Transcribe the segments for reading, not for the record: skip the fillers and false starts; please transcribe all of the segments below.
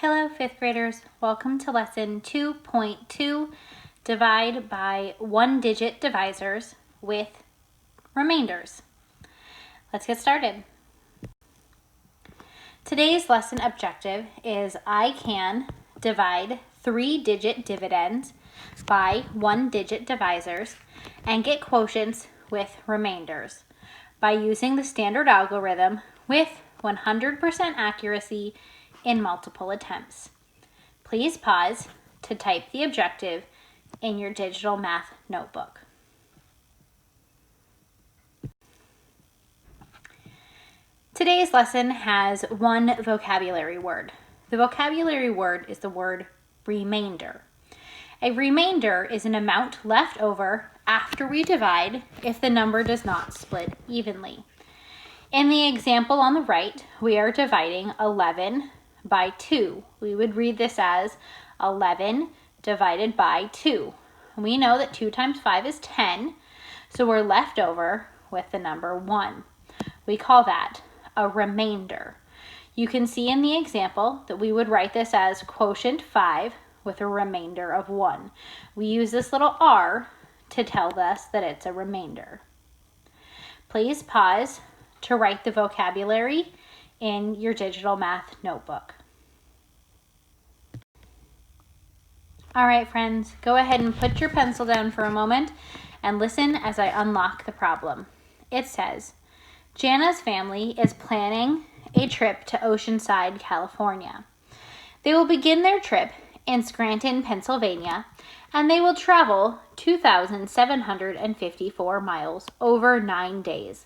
Hello, fifth graders. Welcome to lesson 2.2, divide by one-digit divisors with remainders. Let's get started. Today's lesson objective is I can divide three-digit dividends by one-digit divisors and get quotients with remainders by using the standard algorithm with 100% accuracy in multiple attempts. Please pause to type the objective in your digital math notebook. Today's lesson has one vocabulary word. The vocabulary word is the word remainder. A remainder is an amount left over after we divide if the number does not split evenly. In the example on the right, we are dividing 11 by 2. We would read this as 11 divided by 2. We know that 2 times 5 is 10, so we're left over with the number 1. We call that a remainder. You can see in the example that we would write this as quotient 5 with a remainder of 1. We use this little r to tell us that it's a remainder. Please pause to write the vocabulary in your digital math notebook. All right, friends, go ahead and put your pencil down for a moment and listen as I unlock the problem. It says, Jana's family is planning a trip to Oceanside, California. They will begin their trip in Scranton, Pennsylvania, and they will travel 2,754 miles over 9 days.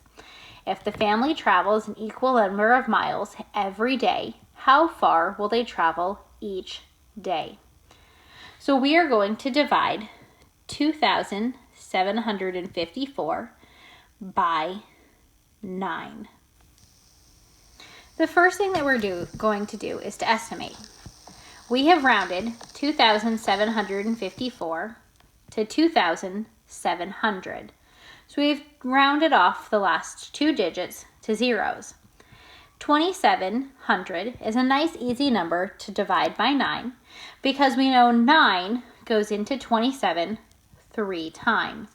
If the family travels an equal number of miles every day, how far will they travel each day? So we are going to divide 2,754 by 9. The first thing that we're going to do is to estimate. We have rounded 2,754 to 2,700. So we've rounded off the last two digits to zeros. 2,700 is a nice easy number to divide by 9 because we know 9 goes into 27 3 times.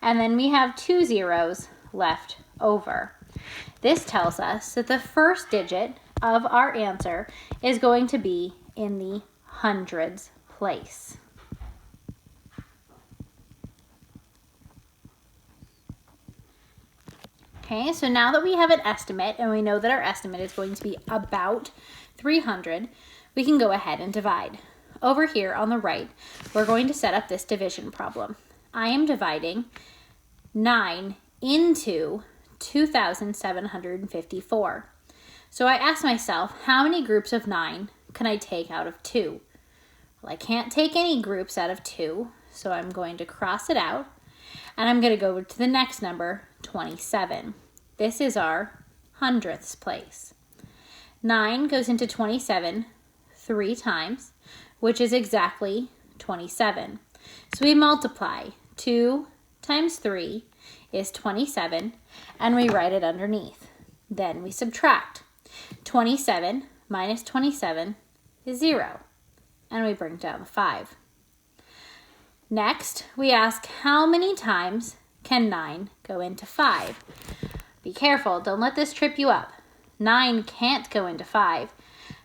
And then we have 2 zeros left over. This tells us that the first digit of our answer is going to be in the hundreds place. Okay, so now that we have an estimate and we know that our estimate is going to be about 300, we can go ahead and divide. Over here on the right, we're going to set up this division problem. I am dividing 9 into 2,754. So I asked myself, how many groups of 9 can I take out of 2? Well, I can't take any groups out of 2, so I'm going to cross it out, and I'm going to go to the next number, 27. This is our hundredths place. 9 goes into 27 3 times, which is exactly 27. So we multiply. 2 times 3 is 27, and we write it underneath. Then we subtract. 27 minus 27 is 0, and we bring down the 5. Next, we ask how many times can 9 go into 5? Be careful, don't let this trip you up. 9 can't go into 5,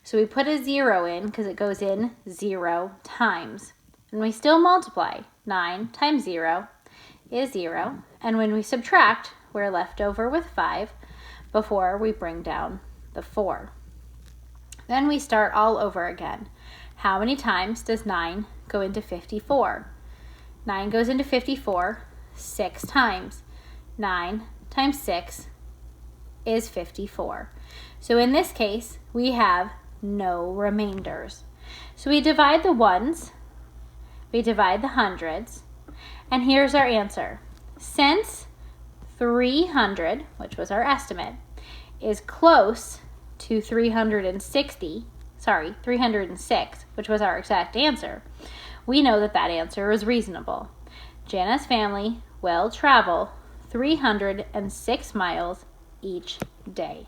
so we put a 0 in because it goes in 0 times. And we still multiply. 9 times 0 is 0, and when we subtract, we're left over with 5 before we bring down the 4. Then we start all over again. How many times does 9 go into 54? 9 goes into 54 6 times. 9 times 6 is 54. So in this case, we have no remainders. So we divide the ones, we divide the hundreds, and here's our answer. Since 300, which was our estimate, is close to 306, which was our exact answer, we know that that answer is reasonable. Jana's family will travel 306 miles each day.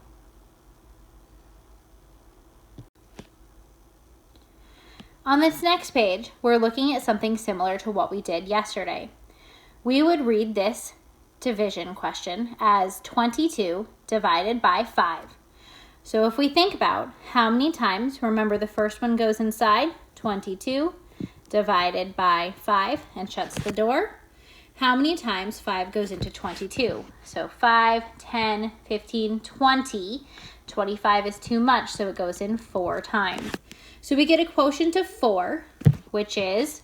On this next page, we're looking at something similar to what we did yesterday. We would read this division question as 22 divided by 5. So if we think about how many times, remember the first one goes inside, 22 divided by 5 and shuts the door. How many times 5 goes into 22? So 5, 10, 15, 20. 25 is too much, so it goes in 4 times. So we get a quotient of 4, which is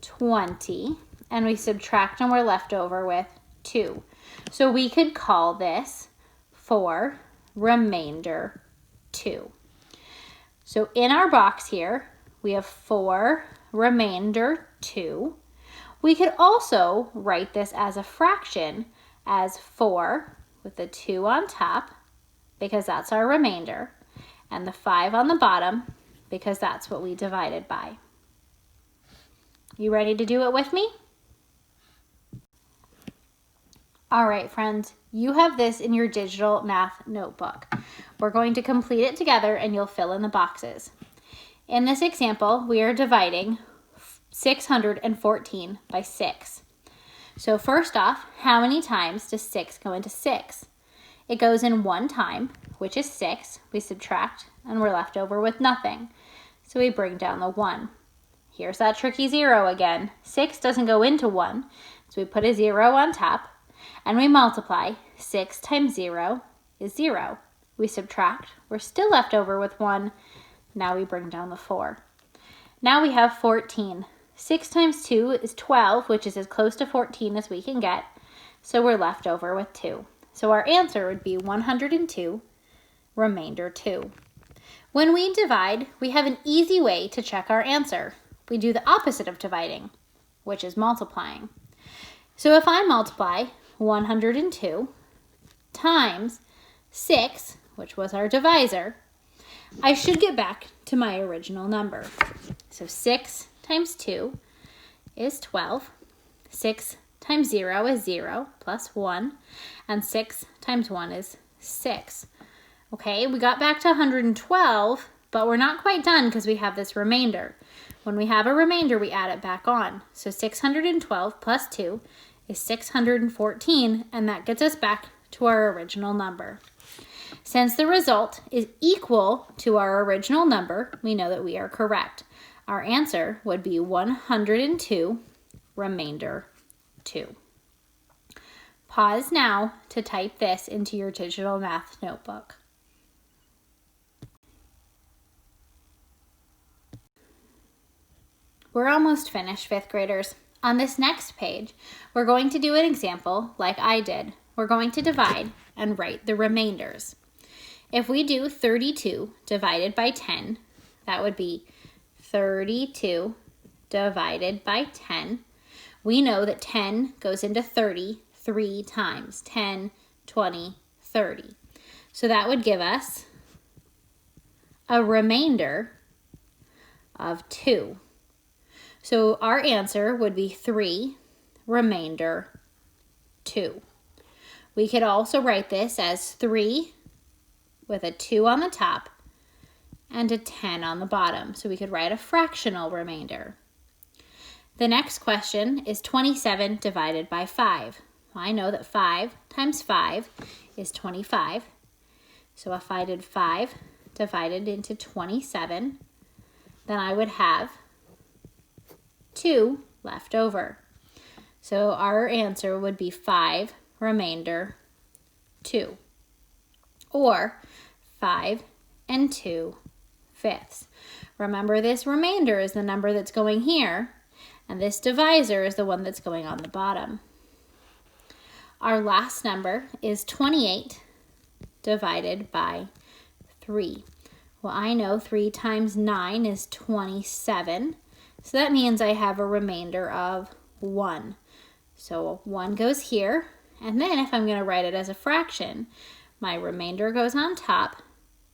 20, and we subtract and we're left over with 2. So we could call this 4 remainder 2. So in our box here, we have 4 remainder 2. We could also write this as a fraction as 4 with the 2 on top, because that's our remainder, and the 5 on the bottom, because that's what we divided by. You ready to do it with me? All right, friends, you have this in your digital math notebook. We're going to complete it together and you'll fill in the boxes. In this example, we are dividing 614 by 6. So first off, how many times does 6 go into 6? It goes in 1 time, which is 6. We subtract and we're left over with nothing. So we bring down the 1. Here's that tricky 0 again. 6 doesn't go into 1, so we put a 0 on top and we multiply. 6 times 0 is 0. We subtract. We're still left over with 1. Now we bring down the 4. Now we have 14. 6 times 2 is 12, which is as close to 14 as we can get. So we're left over with 2. So our answer would be 102, remainder 2. When we divide, we have an easy way to check our answer. We do the opposite of dividing, which is multiplying. So if I multiply 102 times 6, which was our divisor, I should get back to my original number. So 6 times 2 is 12. 6 times 0 is 0 plus 1. And 6 times 1 is 6. Okay, we got back to 112, but we're not quite done because we have this remainder. When we have a remainder, we add it back on. So 612 plus 2 is 614, and that gets us back to our original number. Since the result is equal to our original number, we know that we are correct. Our answer would be 102, remainder 2. Pause now to type this into your digital math notebook. We're almost finished, 5th graders. On this next page, we're going to do an example like I did. We're going to divide and write the remainders. If we do 32 divided by 10, that would be 32 divided by 10. We know that 10 goes into 30 3 times. 10, 20, 30. So that would give us a remainder of 2. So our answer would be 3, remainder 2. We could also write this as 3 with a 2 on the top and a 10 on the bottom. So we could write a fractional remainder. The next question is 27 divided by 5. Well, I know that 5 times 5 is 25. So if I did 5 divided into 27, then I would have 2 left over. So our answer would be 5, remainder 2. Or 5 and 2/5. Remember, this remainder is the number that's going here, and this divisor is the one that's going on the bottom. Our last number is 28 divided by 3. Well, I know 3 times 9 is 27, so that means I have a remainder of 1. So 1 goes here, and then if I'm going to write it as a fraction, my remainder goes on top,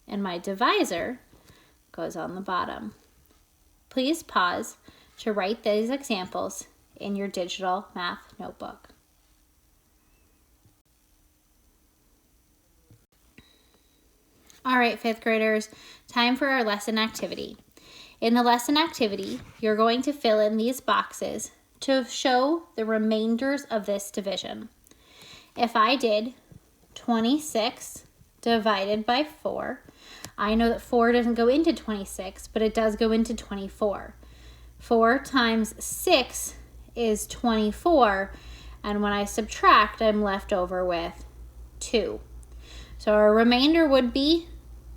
and my divisor goes on the bottom. Please pause to write these examples in your digital math notebook. All right, 5th graders, time for our lesson activity. In the lesson activity, you're going to fill in these boxes to show the remainders of this division. If I did 26 divided by 4, I know that 4 doesn't go into 26, but it does go into 24. 4 times 6 is 24, and when I subtract, I'm left over with 2. So our remainder would be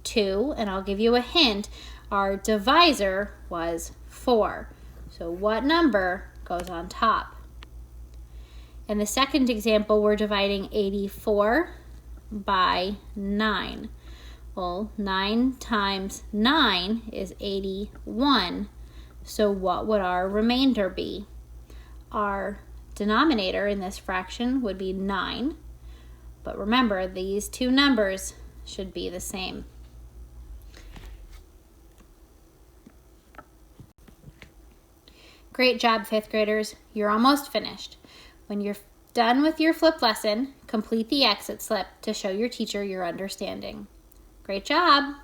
2, and I'll give you a hint. Our divisor was 4. So what number goes on top? In the second example, we're dividing 84 by 9. Well, 9 times 9 is 81. So what would our remainder be? Our denominator in this fraction would be 9. But remember, these two numbers should be the same. Great job, 5th graders. You're almost finished. When you're done with your flipped lesson, complete the exit slip to show your teacher your understanding. Great job!